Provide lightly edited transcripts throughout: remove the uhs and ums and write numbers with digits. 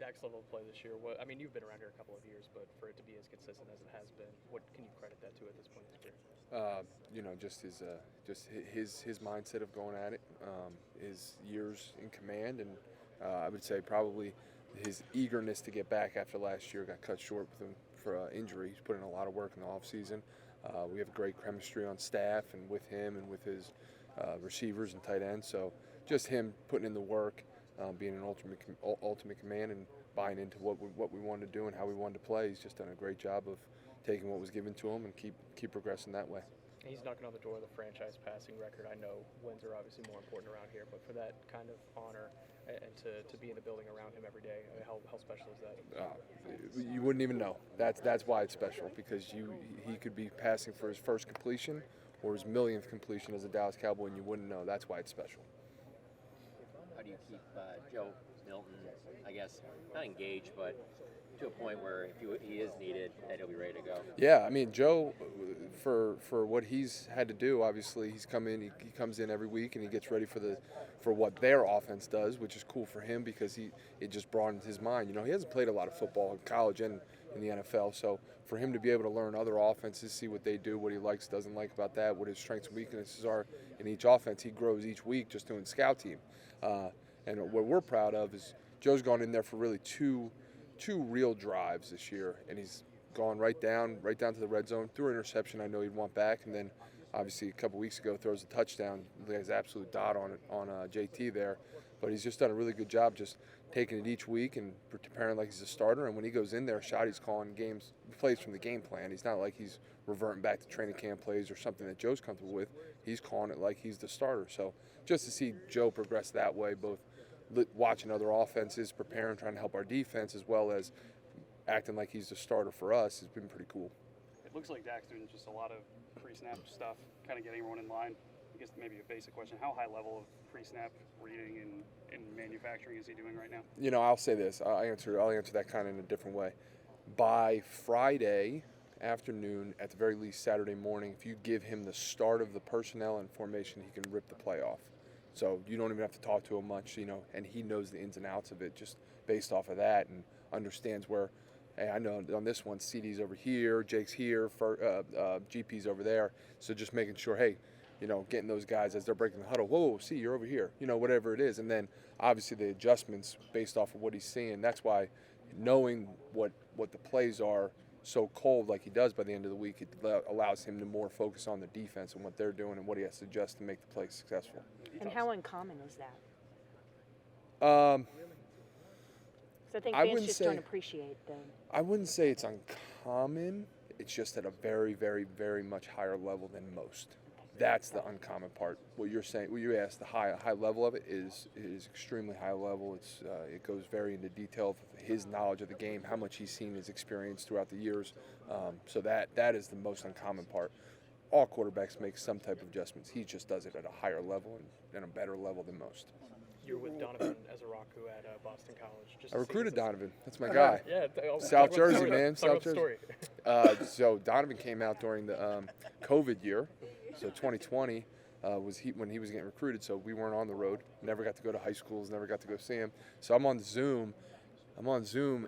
Dak's level of play this year, you've been around here a couple of years, but for it to be as consistent as it has been, what can you credit that to at this point in his career? Just his mindset of going at it, his years in command, and I would say probably his eagerness to get back after last year got cut short with him for injury. He's put in a lot of work in the offseason. We have great chemistry on staff and with him and with his receivers and tight ends. So just him putting in the work, being an ultimate command and buying into what we wanted to do and how we wanted to play. He's just done a great job of taking what was given to him and keep progressing that way. He's knocking on the door of the franchise passing record. I know wins are obviously more important around here, but for that kind of honor and to be in the building around him every day, how special is that? You wouldn't even know. That's why it's special, because he could be passing for his first completion or his millionth completion as a Dallas Cowboy, and you wouldn't know. That's why it's special. How do you keep Joe Milton, I guess, not engaged, but to a point where if he is needed, that he'll be ready to go? Yeah, Joe, for what he's had to do, obviously he comes in every week and he gets ready for what their offense does, which is cool for him because it just broadens his mind. He hasn't played a lot of football in college and in the NFL, so for him to be able to learn other offenses, see what they do, what he likes, doesn't like about that, what his strengths and weaknesses are in each offense, he grows each week just doing scout team. And what we're proud of is Joe's gone in there for really two real drives this year, and he's gone right down to the red zone, threw an interception I know he'd want back, and then obviously a couple weeks ago throws a touchdown. He has absolute dot on JT there, but he's just done a really good job just taking it each week and preparing like he's a starter. And when he goes in there, he's calling plays from the game plan. He's not like he's reverting back to training camp plays or something that Joe's comfortable with. He's calling it like he's the starter. So just to see Joe progress that way, both watching other offenses, preparing, trying to help our defense, as well as acting like he's the starter for us, has been pretty cool. It looks like Dak's doing just a lot of pre-snap stuff, kind of getting everyone in line. I guess maybe a basic question: how high level of pre-snap reading and manufacturing is he doing right now? I'll say this. I'll answer that kind of in a different way. By Friday afternoon, at the very least Saturday morning, if you give him the start of the personnel and formation, he can rip the play off. So you don't even have to talk to him much, and he knows the ins and outs of it just based off of that and understands where, hey, I know on this one, CD's over here, Jake's here, GP's over there. So just making sure, hey, getting those guys as they're breaking the huddle, whoa, see, you're over here, whatever it is. And then obviously the adjustments based off of what he's seeing. That's why knowing what the plays are so cold like he does by the end of the week, it allows him to more focus on the defense and what they're doing and what he has to adjust to make the play successful. And how uncommon is that? Um, So I think I fans wouldn't just say- don't appreciate the. I wouldn't say it's uncommon. It's just at a very, very, very much higher level than most. That's the uncommon part. What you're saying, what you asked, the high level of it is extremely high level. It goes very into detail of his knowledge of the game, how much he's seen, his experience throughout the years. So that is the most uncommon part. All quarterbacks make some type of adjustments. He just does it at a higher level and a better level than most. You're with Donovan Ezaraku at Boston College. I recruited Donovan. That's my guy. Yeah, South Jersey, man. South South Jersey. So Donovan came out during the COVID year, so 2020 was when he was getting recruited. So we weren't on the road. Never got to go to high schools. Never got to go see him. So I'm on Zoom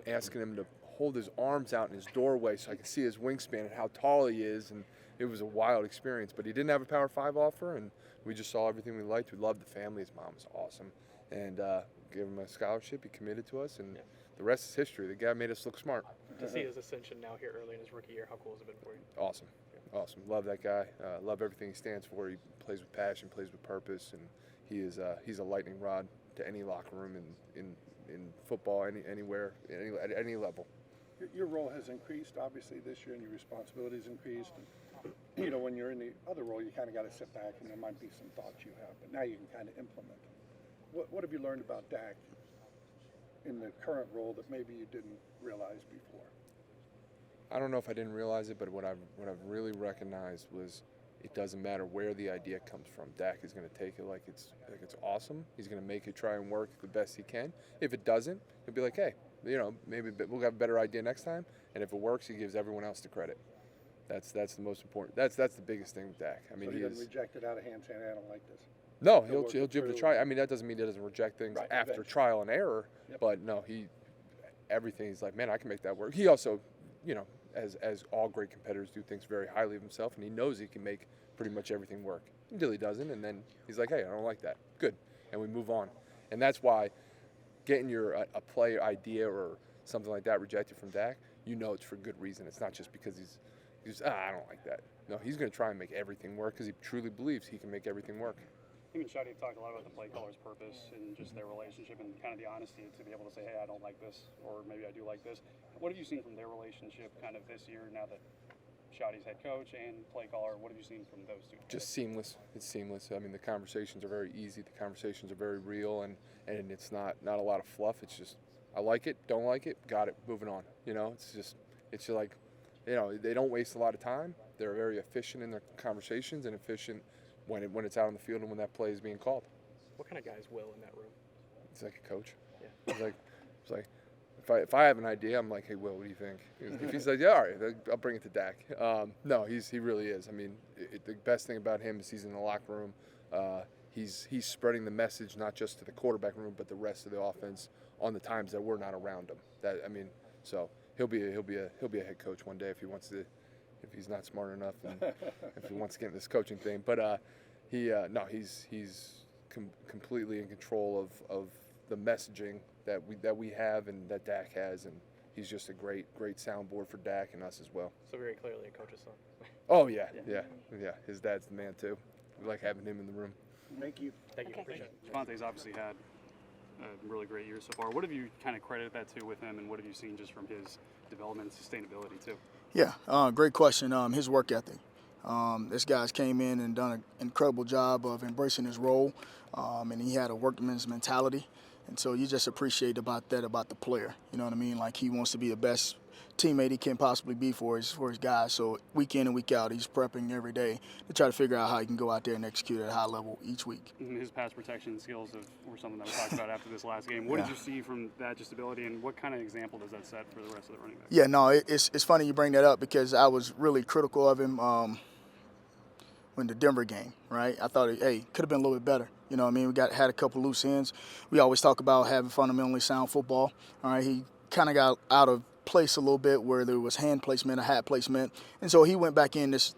asking him to hold his arms out in his doorway so I could see his wingspan and how tall he is. And it was a wild experience. But he didn't have a Power 5 offer, and we just saw everything we liked. We loved the family. His mom was awesome. And gave him a scholarship. He committed to us, and the rest is history. The guy made us look smart. To see his ascension now here early in his rookie year, how cool has it been for you? Awesome. Love that guy. Love everything he stands for. He plays with passion, plays with purpose, and he's a lightning rod to any locker room in football, anywhere, at any level. Your role has increased, obviously, this year, and your responsibilities increased. And, when you're in the other role, you kind of got to sit back, and there might be some thoughts you have, but now you can kind of implement them. What have you learned about Dak in the current role that maybe you didn't realize before? I don't know if I didn't realize it, but what I've really recognized was it doesn't matter where the idea comes from. Dak is going to take it like it's awesome. He's going to make it try and work the best he can. If it doesn't, he'll be like, hey, maybe we'll have a better idea next time. And if it works, he gives everyone else the credit. That's the most important. That's the biggest thing with Dak. So he doesn't reject it out of hand saying, I don't like this. No, he'll give it a try. That doesn't mean he doesn't reject things Right, after eventually. trial and error. Yep. But no, everything. He's like, man, I can make that work. He also, you know, as all great competitors do, thinks very highly of himself, and he knows he can make pretty much everything work until he doesn't, and then he's like, hey, I don't like that. Good, and we move on. And that's why getting a play idea or something like that rejected from Dak, you know it's for good reason. It's not just because he's I don't like that. No, he's going to try and make everything work because he truly believes he can make everything work. Him and Shotty have talked a lot about the play caller's purpose and just their relationship and kind of the honesty to be able to say, hey, I don't like this, or maybe I do like this. What have you seen from their relationship kind of this year now that Shotty's head coach and play caller? What have you seen from those two? Just seamless. It's seamless. I mean, the conversations are very easy. The conversations are very real, and it's not a lot of fluff. It's just, I like it, don't like it, got it, moving on. You know, it's just like, you know, they don't waste a lot of time. They're very efficient in their conversations and efficient when it's out on the field and when that play is being called. What kind of guy is Will in that room? He's like a coach. Yeah. He's like, if I have an idea, I'm like, hey, Will, what do you think? If he's like, yeah, all right, I'll bring it to Dak. No, he really is. I mean, the best thing about him is he's in the locker room. He's spreading the message not just to the quarterback room, but the rest of the offense on the times that we're not around him. So he'll be a head coach one day if he wants to. If he's not smart enough, and if he wants to get in this coaching thing, but he's completely in control of the messaging that we have and that Dak has, and he's just a great soundboard for Dak and us as well. So very clearly a coach's son. Oh yeah. His dad's the man too. We like having him in the room. Thank you. Thank you. Okay. Appreciate it. Javonte's obviously had a really great year so far. What have you kind of credited that to with him, and what have you seen just from his development and sustainability too? Yeah, great question. His work ethic. This guy's came in and done an incredible job of embracing his role, and he had a workman's mentality. And so you just appreciate about the player. You know what I mean? Like, he wants to be the best teammate he can possibly be for his guys. So week in and week out, he's prepping every day to try to figure out how he can go out there and execute at a high level each week. And his pass protection skills were something that we talked about after this last game. What did you see from that just ability, and what kind of example does that set for the rest of the running backs? Yeah, no, it's funny you bring that up because I was really critical of him in the Denver game, right? I thought, hey, could have been a little bit better. You know what I mean? We had a couple loose ends. We always talk about having fundamentally sound football. All right, he kind of got out of place a little bit where there was hand placement or hat placement, and so he went back in this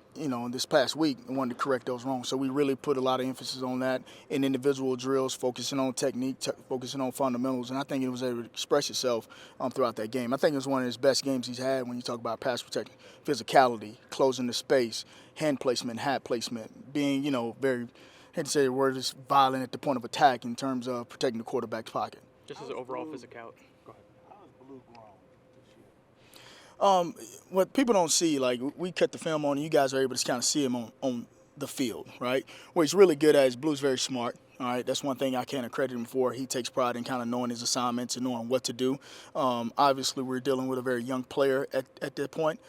past week and wanted to correct those wrongs. So we really put a lot of emphasis on that in individual drills, focusing on technique, focusing on fundamentals, and I think it was able to express itself throughout that game. I think it was one of his best games he's had when you talk about pass protection, physicality, closing the space, hand placement, hat placement, being very, I hate to say the word, is violent at the point of attack in terms of protecting the quarterback's pocket. Just as overall physicality. Go ahead. What people don't see, like, we cut the film on, and you guys are able to kind of see him on the field, right? What he's really good at is Blue's very smart. All right, that's one thing I can't credit him for. He takes pride in kind of knowing his assignments and knowing what to do. Obviously, we're dealing with a very young player at that point,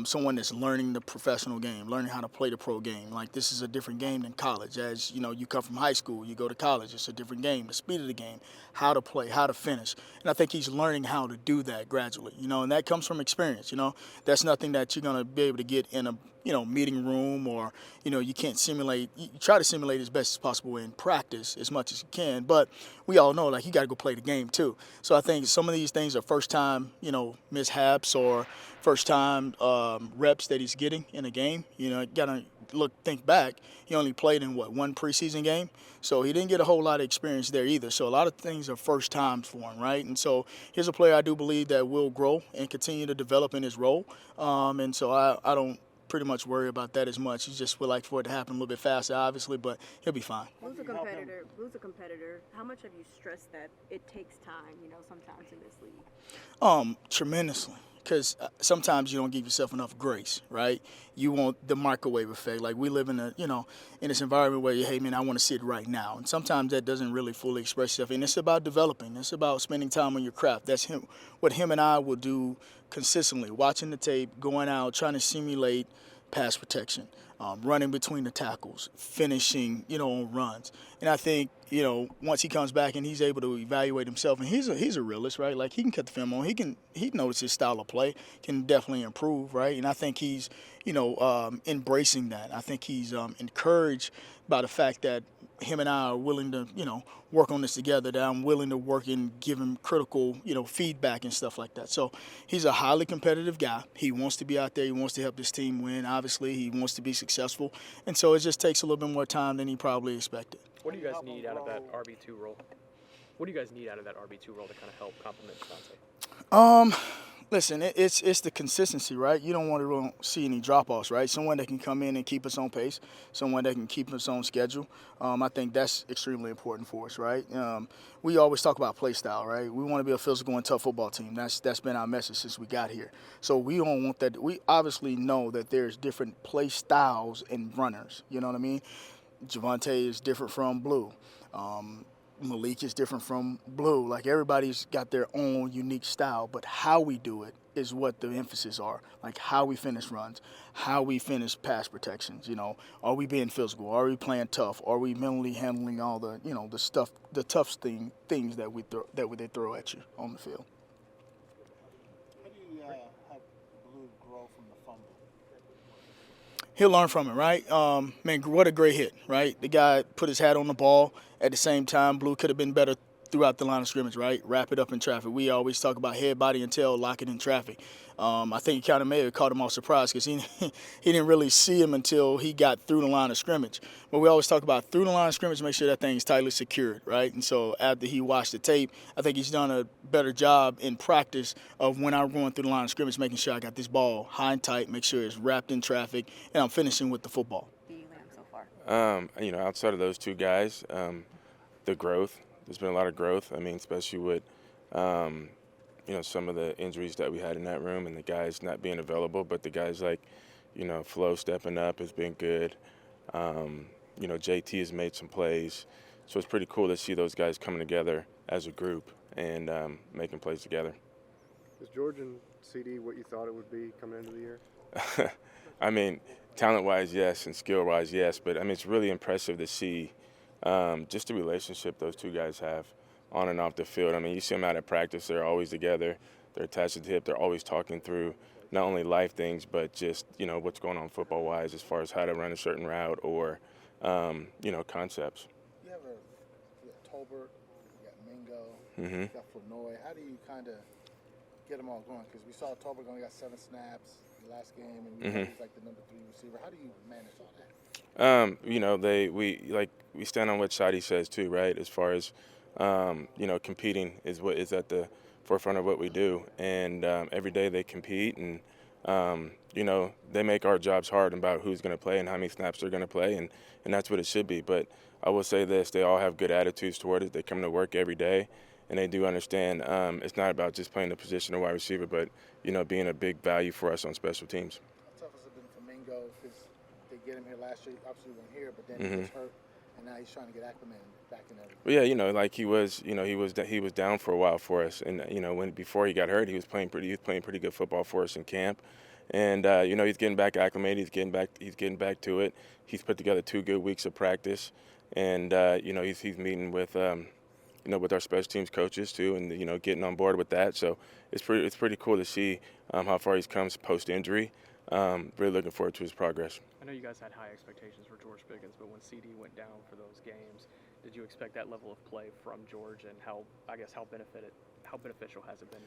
someone that's learning the professional game, learning how to play the pro game. Like, this is a different game than college. As you know, you come from high school, you go to college, it's a different game. The speed of the game, how to play, how to finish, and I think he's learning how to do that gradually. And that comes from experience. That's nothing that you're gonna be able to get in a meeting room, or you can't simulate. You try to simulate as best as possible in practice as much as you can, but we all know, like, you got to go play the game too. So I think some of these things are first time mishaps or first time reps that he's getting in a game. You gotta think back. He only played in one preseason game, so he didn't get a whole lot of experience there either. So a lot of things are first times for him, right? And so here's a player I do believe that will grow and continue to develop in his role. And so I don't pretty much worry about that as much. He just would like for it to happen a little bit faster, obviously, but he'll be fine. Blue's a competitor. How much have you stressed that it takes time, sometimes in this league? Tremendously. Because sometimes you don't give yourself enough grace, right? You want the microwave effect. Like, we live in in this environment where, hey, man, I want to see it right now. And sometimes that doesn't really fully express itself. And it's about developing. It's about spending time on your craft. That's what him and I will do consistently, watching the tape, going out, trying to simulate pass protection, running between the tackles, finishing, on runs. And I think, once he comes back and he's able to evaluate himself, and he's a realist, right? Like, he can cut the film on. He knows his style of play can definitely improve, right? And I think he's, embracing that. I think he's encouraged by the fact that him and I are willing to, work on this together, that I'm willing to work and give him critical, feedback and stuff like that. So he's a highly competitive guy. He wants to be out there. He wants to help this team win. Obviously, he wants to be successful. And so it just takes a little bit more time than he probably expected. What do you guys need out of that RB2 role? What do you guys need out of that RB2 role to kind of help complement Dante? Listen, it's the consistency, right? You don't want to really see any drop-offs, right? Someone that can come in and keep us on pace, someone that can keep us on schedule. I think that's extremely important for us, right? We always talk about play style, right? We want to be a physical and tough football team. That's been our message since we got here. So we don't want that. We obviously know that there's different play styles in runners. You know what I mean? Javonte is different from Blue. Malik is different from Blue. Like, everybody's got their own unique style, but how we do it is what the emphasis are. Like, how we finish runs, how we finish pass protections. Are we being physical? Are we playing tough? Are we mentally handling all the, the stuff, the tough things that they throw at you on the field? How do you have Blue grow from the fumble? He'll learn from it, right? Man, what a great hit, right? The guy put his hat on the ball. At the same time, Blue could have been better throughout the line of scrimmage, right? Wrap it up in traffic. We always talk about head, body, and tail, lock it in traffic. I think it kind of may have caught him off surprise because he didn't really see him until he got through the line of scrimmage. But we always talk about through the line of scrimmage, make sure that thing's tightly secured, right? And so after he watched the tape, I think he's done a better job in practice of when I'm going through the line of scrimmage, making sure I got this ball high and tight, make sure it's wrapped in traffic, and I'm finishing with the football. So far? Outside of those two guys, the growth. There's been a lot of growth. I mean, especially with, some of the injuries that we had in that room and the guys not being available. But the guys like, Flo stepping up has been good. JT has made some plays. So it's pretty cool to see those guys coming together as a group and making plays together. Is George and CD what you thought it would be coming into the year? I mean, talent-wise, yes, and skill-wise, yes. But, it's really impressive to see just the relationship those two guys have on and off the field. I mean, you see them out at practice. They're always together. They're attached to the hip. They're always talking through not only life things, but just, what's going on football-wise as far as how to run a certain route or, concepts. You have Tolbert, you got Mingo, Mm-hmm. you got Flournoy. How do you kind of get them all going? Because we saw Tolbert only got 7 snaps the last game, and we know he's like the number 3 receiver. How do you manage all that? We stand on what Shadi says too, right? As far as, competing is what is at the forefront of what we do. And every day they compete and, they make our jobs hard about who's going to play and how many snaps they're going to play. And that's what it should be. But I will say this, they all have good attitudes toward it. They come to work every day and they do understand it's not about just playing the position of wide receiver, but, being a big value for us on special teams. How tough has it been for Mingo? Because they get him here last year, obviously he wasn't here, but then he was hurt, and now he's trying to get acclimated back in everything. Well, yeah, he was down for a while for us, and before he got hurt, he was playing pretty good football for us in camp, and he's getting back acclimated, he's getting back to it. He's put together 2 good weeks of practice, and he's meeting with with our special teams coaches too, and getting on board with that. So it's pretty cool to see how far he's come post injury. Really looking forward to his progress. I know you guys had high expectations for George Pickens, but when CD went down for those games, did you expect that level of play from George, and how beneficial has it been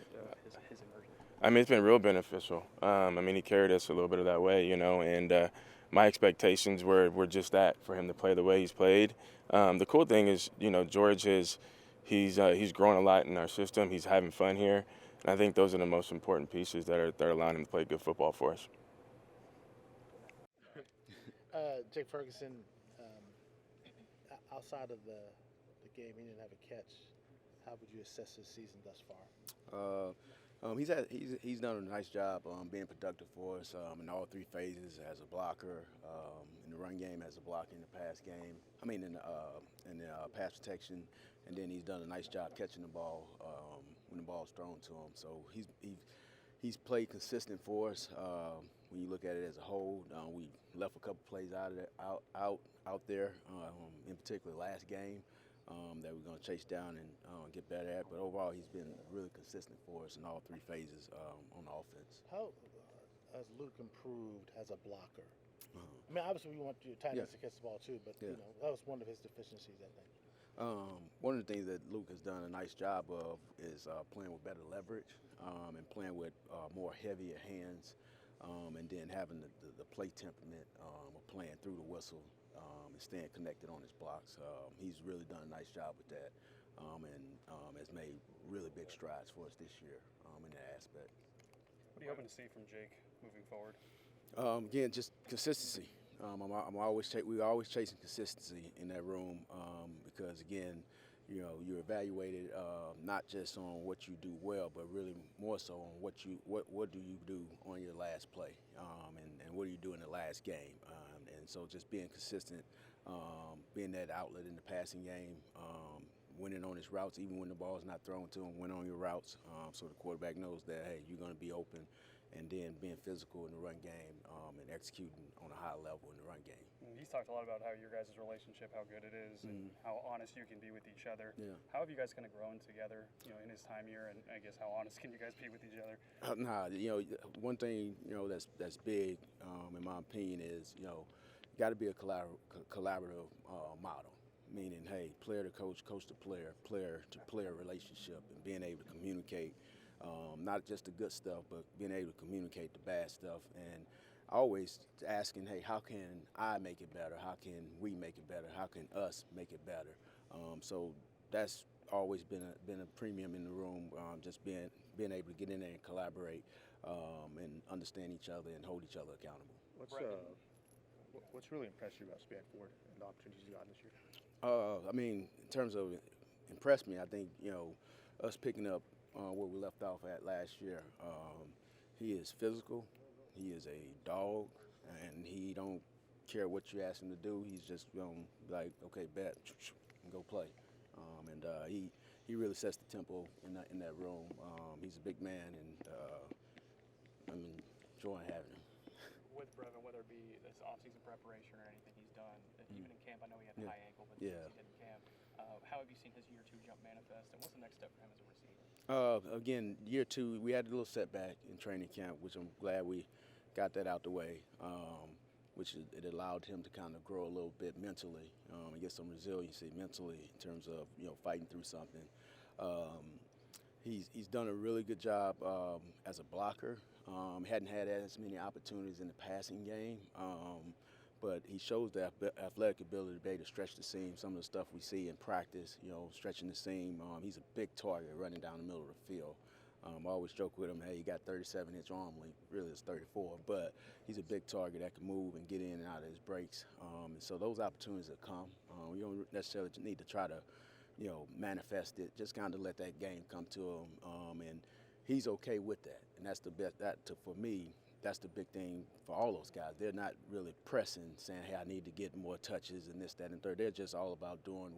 his immersion? I mean, it's been real beneficial. He carried us a little bit of that way, and my expectations were just that, for him to play the way he's played. The cool thing is, George he's grown a lot in our system. He's having fun here, and I think those are the most important pieces that are allowing him to play good football for us. Jake Ferguson, outside of the game, he didn't have a catch. How would you assess his season thus far? He's done a nice job being productive for us in all 3 phases as a blocker, in the run game, as a blocker in the pass game. In the pass protection, and then he's done a nice job catching the ball when the ball's thrown to him. So he's played consistent for us. When you look at it as a whole, we left a couple plays out there, in particular last game, that we're going to chase down and get better at. But overall, he's been really consistent for us in all 3 phases on the offense. How has Luke improved as a blocker? I mean, obviously, we want your tight ends Yeah. to catch the ball too, but Yeah. that was one of his deficiencies, I think. One of the things that Luke has done a nice job of is playing with better leverage and playing with more heavier hands, and then having the play temperament of playing through the whistle and staying connected on his blocks. He's really done a nice job with that, and has made really big strides for us this year in that aspect. What are you hoping to see from Jake moving forward? Again, just consistency. We're always chasing consistency in that room because again, you're evaluated not just on what you do well, but really more so on what do you do on your last play, and what do you do in the last game, and so just being consistent, being that outlet in the passing game, winning on his routes, even when the ball's not thrown to him, win on your routes, so the quarterback knows that hey, you're going to be open. And then being physical in the run game and executing on a high level in the run game. He's talked a lot about how your guys' relationship, how good it is, and how honest you can be with each other. Yeah. How have you guys kind of grown together, in his time here, and I guess how honest can you guys be with each other? One thing that's big in my opinion is got to be a collaborative model. Meaning, hey, player to coach, coach to player, player to player relationship, and being able to communicate. Not just the good stuff, but being able to communicate the bad stuff, and always asking, hey, how can I make it better? How can we make it better? How can us make it better? So that's always been a premium in the room. Just being able to get in there and collaborate and understand each other and hold each other accountable. What's really impressed you about Spanford and the opportunities you got this year? In terms of impressed me, I think us picking up where we left off at last year. He is physical. He is a dog, and he don't care what you ask him to do. He's just going to be like, okay, bet, and go play. And he really sets the tempo in that room. He's a big man, and I'm enjoying having him. With Brevin, whether it be this offseason preparation or anything he's done, even in camp, I know he had the high ankle, but he did in camp. How have you seen his year 2 jump manifest, and what's the next step for him as a receiver? Again, year 2, we had a little setback in training camp, which I'm glad we got that out the way, which it allowed him to kind of grow a little bit mentally and get some resiliency mentally in terms of fighting through something. He's done a really good job as a blocker. Hadn't had as many opportunities in the passing game. But he shows the athletic ability to be able to stretch the seam. Some of the stuff we see in practice, stretching the seam. He's a big target running down the middle of the field. I always joke with him, hey, he got 37-inch arm length. Really, it's 34. But he's a big target that can move and get in and out of his breaks. And so those opportunities have come. You don't necessarily need to try to, manifest it. Just kind of let that game come to him. And he's okay with that. And that's the best. For me, that's the big thing for all those guys. They're not really pressing, saying, hey, I need to get more touches and this, that, and third. They're just all about doing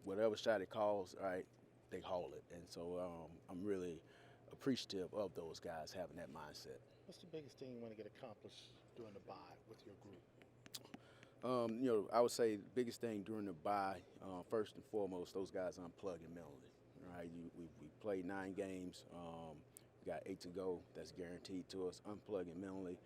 whatever shot it calls, all right, they haul it. And so I'm really appreciative of those guys having that mindset. What's the biggest thing you want to get accomplished during the bye with your group? I would say the biggest thing during the bye, first and foremost, those guys unplugging mentally. Right? We played 9 games. We got 8 to go. That's guaranteed to us. Unplugging mentally.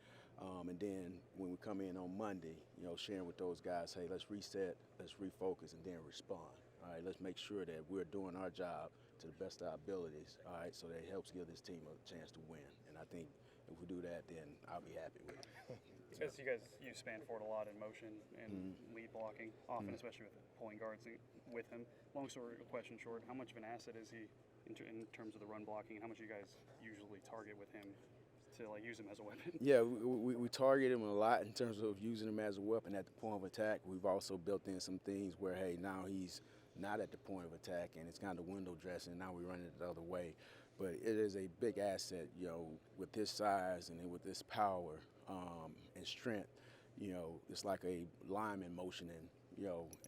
And then when we come in on Monday, sharing with those guys, hey, let's reset, let's refocus, and then respond. All right, let's make sure that we're doing our job to the best of our abilities, all right, so that it helps give this team a chance to win. And I think if we do that, then I'll be happy with it. As you guys use Spanford a lot in motion and lead blocking, often, especially with pulling guards with him. Long story, question short, how much of an asset is he in terms of the run blocking, and how much you guys usually target with him to use him as a weapon? Yeah, we target him a lot in terms of using him as a weapon at the point of attack. We've also built in some things where, hey, now he's not at the point of attack and it's kind of window dressing. Now we run it the other way. But it is a big asset, with his size and with his power and strength. It's like a lineman motioning,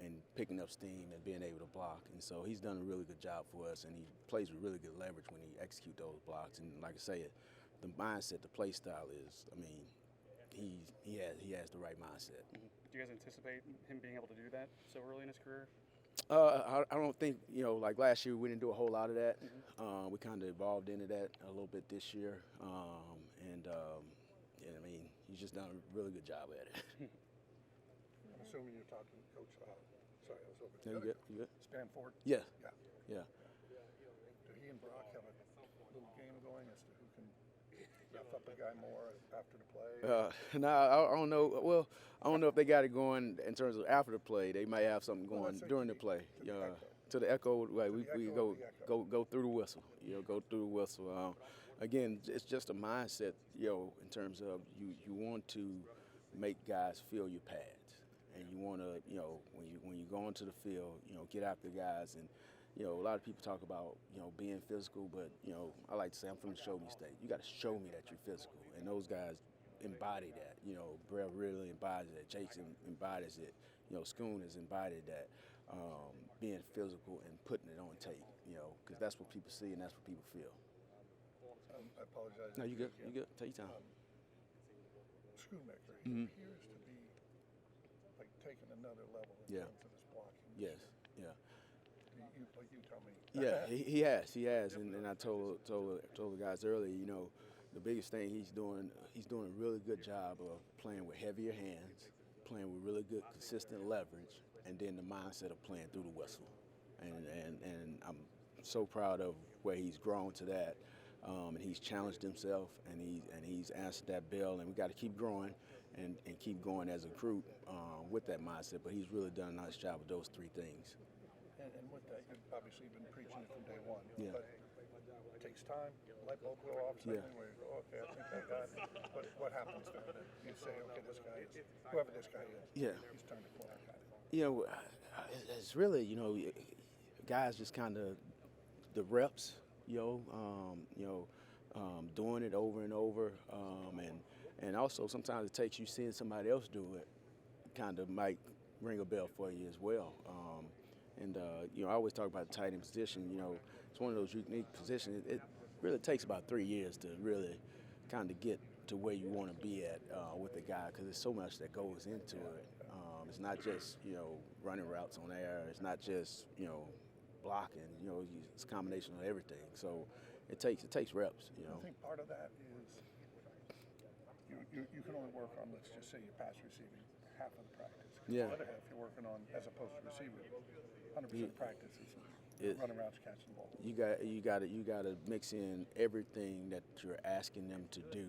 and picking up steam and being able to block. And so he's done a really good job for us, and he plays with really good leverage when he executes those blocks. And like I say, the mindset, the play style is, he has the right mindset. Do you guys anticipate him being able to do that so early in his career? I don't think, like last year we didn't do a whole lot of that. We kind of evolved into that a little bit this year. He's just done a really good job at it. I'm assuming you're talking Coach. Sorry, I was over. No, you good? You good? Spanford. Yeah. Yeah. Yeah. Do he and Brock have a little game going as to who can rough up a guy more after the play? No, I don't know. Well, I don't know if they got it going in terms of after the play. They might have something going during the play. To the echo, like we go through the whistle. Go through the whistle. Again, it's just a mindset. In terms of you want to make guys feel your pads, and you want to, when you go into the field, get after guys. And a lot of people talk about being physical, but I like to say I'm from the show me state. You got to show me that you're physical, and those guys embody that. Brell really embodies it. Jason embodies it. Schoon has embodied that. Being physical and putting it on tape, because that's what people see and that's what people feel. I apologize. No, you good. You good. Take your time. Schoonmaker, he appears to be like taking another level in terms of his blocking. Yes. Yeah. You tell me. Yeah, he has, and I told the guys earlier, the biggest thing he's doing a really good job of playing with heavier hands, playing with really good consistent leverage, and then the mindset of playing through the whistle, and I'm so proud of where he's grown to that, and he's challenged himself, and he's answered that bell, and we got to keep growing, and keep going as a group with that mindset. But he's really done a nice job with those three things. And with that, you've obviously been preaching it from day one. Yeah. But it takes time. Light bulb go off. Where you go, okay, I think I got it. But what happens then? You say, okay, this guy is whoever this guy is. Yeah. He's turned the corner. Got it. It's really guys just kind of the reps, doing it over and over, and also sometimes it takes you seeing somebody else do it, kind of might ring a bell for you as well. I always talk about the tight end position. It's one of those unique positions. It really takes about 3 years to really kind of get to where you want to be at with the guy, because there's so much that goes into it. It's not just running routes on air. It's not just blocking. It's a combination of everything. So it takes reps. I think part of that is you can only work on, let's just say, your pass receiving half of the practice. Yeah. The other half you're working on, as opposed to receiver, 100% practice is running routes, catching the ball. You got to mix in everything that you're asking them to do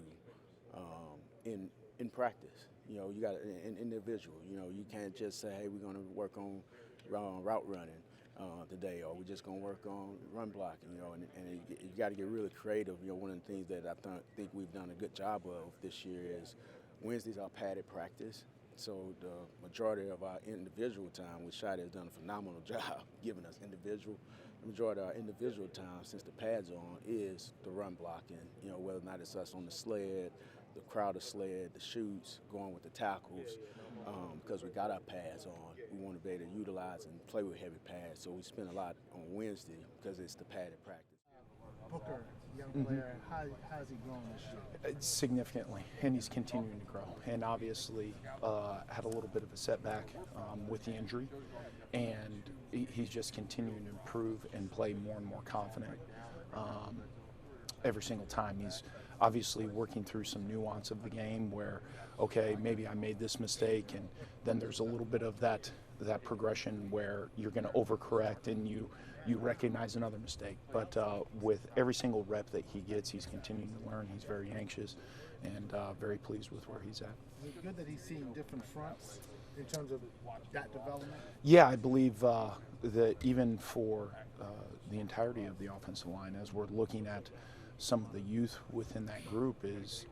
in practice. You got an individual. You can't just say, hey, we're going to work on route running today, or we're just going to work on run blocking. And you got to get really creative. One of the things that I think we've done a good job of this year is Wednesdays are padded practice. So the majority of our individual time, which Shadi has done a phenomenal job giving us individual. The majority of our individual time, since the pads are on, is the run blocking. Whether or not it's us on the sled, the crowder sled, the shoots, going with the tackles. Because we got our pads on, we want to be able to utilize and play with heavy pads. So we spend a lot on Wednesday because it's the padded practice. Booker, young player, how has he grown this year? Significantly, and he's continuing to grow. And obviously had a little bit of a setback with the injury, and he's just continuing to improve and play more and more confident every single time. He's obviously working through some nuance of the game where, okay, maybe I made this mistake, and then there's a little bit of that progression where you're going to overcorrect and you recognize another mistake. But with every single rep that he gets, he's continuing to learn. He's very anxious and very pleased with where he's at. Is it good that he's seeing different fronts in terms of that development? Yeah, I believe that even for the entirety of the offensive line, as we're looking at some of the youth within that group, is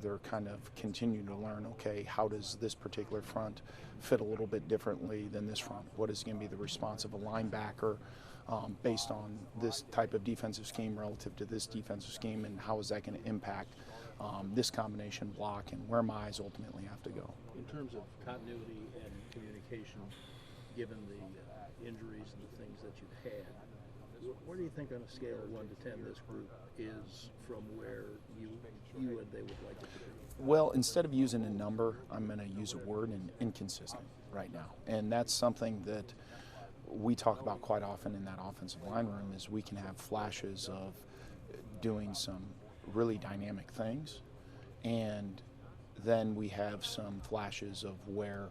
they're kind of continuing to learn, okay, how does this particular front fit a little bit differently than this front? What is going to be the response of a linebacker based on this type of defensive scheme relative to this defensive scheme, and how is that going to impact this combination block, and where my eyes ultimately have to go? In terms of continuity and communication, given the injuries and the things that you've had, where do you think on a scale of 1 to 10 this group is from where you and they would like it to be? Well, instead of using a number, I'm going to use a word, and inconsistent right now. And that's something that we talk about quite often in that offensive line room, is we can have flashes of doing some really dynamic things, and then we have some flashes of where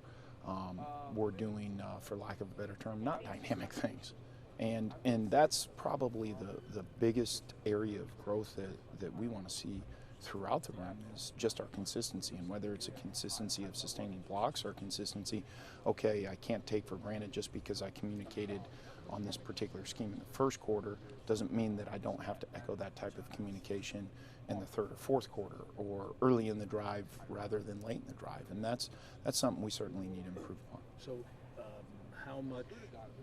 we're doing, for lack of a better term, not dynamic things. And that's probably the biggest area of growth that we want to see throughout the run is just our consistency, and whether it's a consistency of sustaining blocks or consistency, okay, I can't take for granted just because I communicated on this particular scheme in the first quarter doesn't mean that I don't have to echo that type of communication in the third or fourth quarter or early in the drive rather than late in the drive, and that's something we certainly need to improve upon. So how much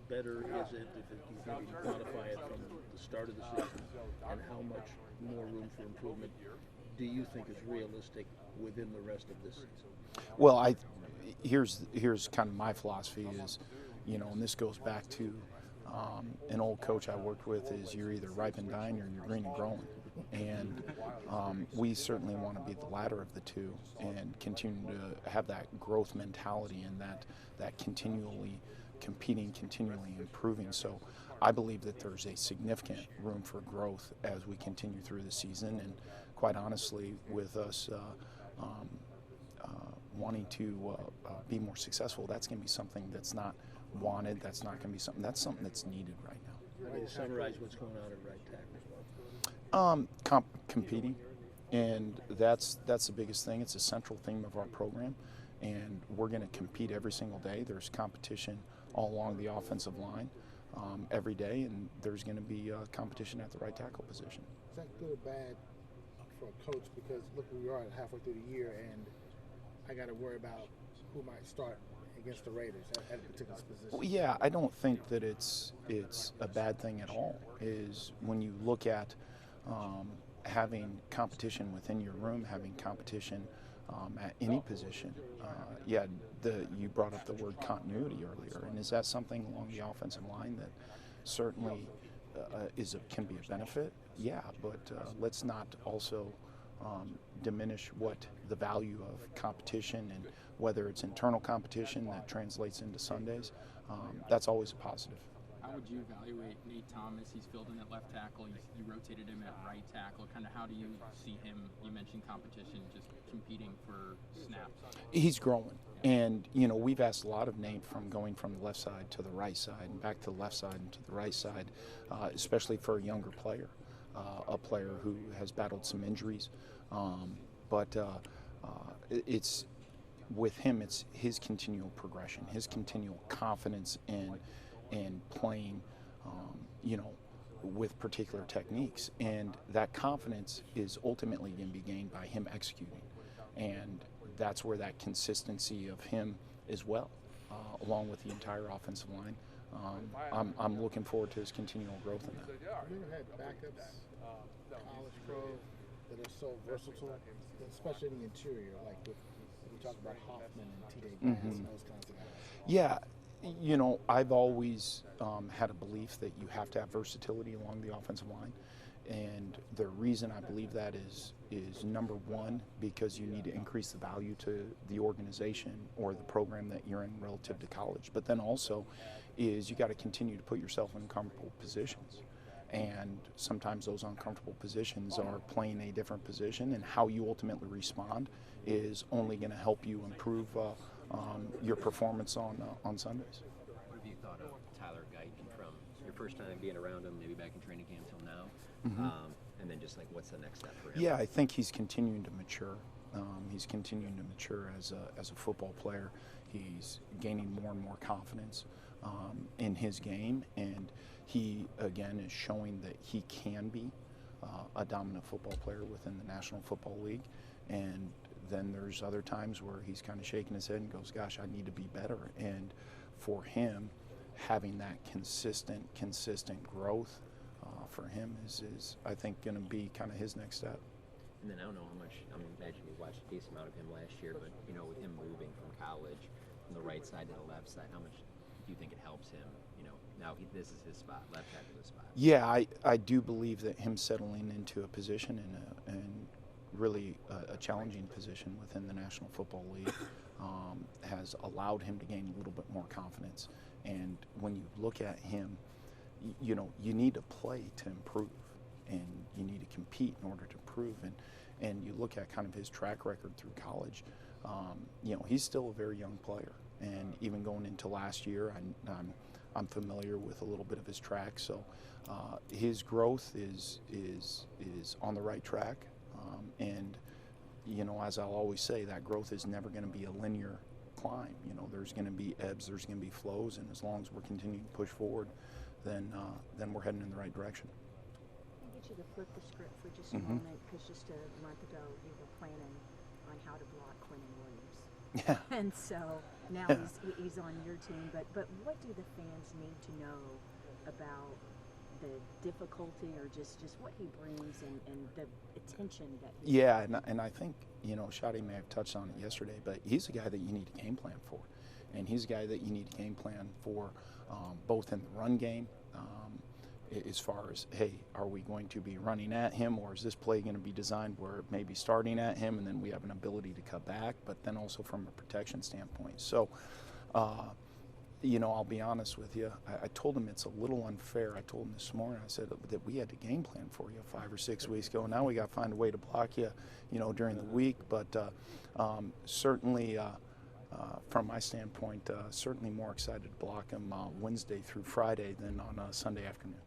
better is it if you maybe quantify it from the start of the season, and how much more room for improvement do you think is realistic within the rest of this season? Well, here's kind of my philosophy is, and this goes back to an old coach I worked with is you're either ripe and dying or you're green and growing. And we certainly want to be the latter of the two and continue to have that growth mentality and that continually competing, continually improving. So I believe that there's a significant room for growth as we continue through the season. And quite honestly, with us wanting to be more successful, that's going to be something that's not wanted. That's not going to be something that's needed right now. How do you summarize what's going on at right tackle? Competing, and that's the biggest thing. It's a central theme of our program, and we're going to compete every single day. There's competition all along the offensive line every day, and there's going to be competition at the right tackle position. Is that good or bad for a coach? Because look, we are halfway through the year, and I got to worry about who might start against the Raiders at a particular position. Well, yeah, I don't think that it's a bad thing at all. Is when you look at having competition within your room, having competition at any position. You brought up the word continuity earlier, and is that something along the offensive line that certainly can be a benefit? Yeah, but let's not also diminish what the value of competition, and whether it's internal competition that translates into Sundays, that's always a positive. How would you evaluate Nate Thomas? He's filled in at left tackle. You rotated him at right tackle. Kind of how do you see him? You mentioned competition, just competing for snaps. He's growing. And, we've asked a lot of Nate from going from the left side to the right side and back to the left side and to the right side, especially for a younger player, a player who has battled some injuries. It's with him, it's his continual progression, his continual confidence in playing, with particular techniques. And that confidence is ultimately going to be gained by him executing. And that's where that consistency of him as well, along with the entire offensive line. I'm looking forward to his continual growth in that. Have you ever had backups, college pro, that are so versatile, especially in the interior, like we talk about Hoffman and T.J. Bass and those kinds of guys? Yeah. I've always had a belief that you have to have versatility along the offensive line. And the reason I believe that is number one, because you need to increase the value to the organization or the program that you're in relative to college. But then also is you got to continue to put yourself in comfortable positions. And sometimes those uncomfortable positions are playing a different position, and how you ultimately respond is only going to help you improve your performance on Sundays. What have you thought of Tyler Guyton from your first time being around him, maybe back in training camp till now? And then just what's the next step for him? Yeah, I think he's continuing to mature. He's continuing to mature as a football player. He's gaining more and more confidence in his game, and he again is showing that he can be a dominant football player within the National Football League. And then there's other times where he's kind of shaking his head and goes, gosh, I need to be better. And for him, having that consistent growth for him is I think, going to be kind of his next step. And then I don't know how much, I imagine you watched a decent amount of him last year, but, with him moving from college from the right side to the left side, how much do you think it helps him? Now this is his spot, left tackle is his spot. Yeah, I do believe that him settling into a position and really a challenging position within the National Football League has allowed him to gain a little bit more confidence. And when you look at him, you need to play to improve, and you need to compete in order to improve. And you look at kind of his track record through college, you know, he's still a very young player. And even going into last year, I'm familiar with a little bit of his track. So his growth is on the right track. And, you know, as I'll always say, that growth is never going to be a linear climb. You know, there's going to be ebbs, there's going to be flows, and as long as we're continuing to push forward, then we're heading in the right direction. I get you to flip the script for just a moment, because just a month ago you were planning on how to block Quentin Williams. Yeah. And so now he's on your team. But what do the fans need to know about the difficulty, or just what he brings and the attention that he brings? And I think, you know, Shadi may have touched on it yesterday, but he's a guy that you need a game plan for. And he's a guy that you need a game plan for both in the run game, as far as, hey, are we going to be running at him, or is this play going to be designed where it may be starting at him and then we have an ability to cut back, but then also from a protection standpoint. So, you know, I'll be honest with you. I told him it's a little unfair. I told him this morning, I said that we had a game plan for you 5 or 6 weeks ago. Now we got to find a way to block you, you know, during the week. But certainly, from my standpoint, certainly more excited to block him Wednesday through Friday than on Sunday afternoon.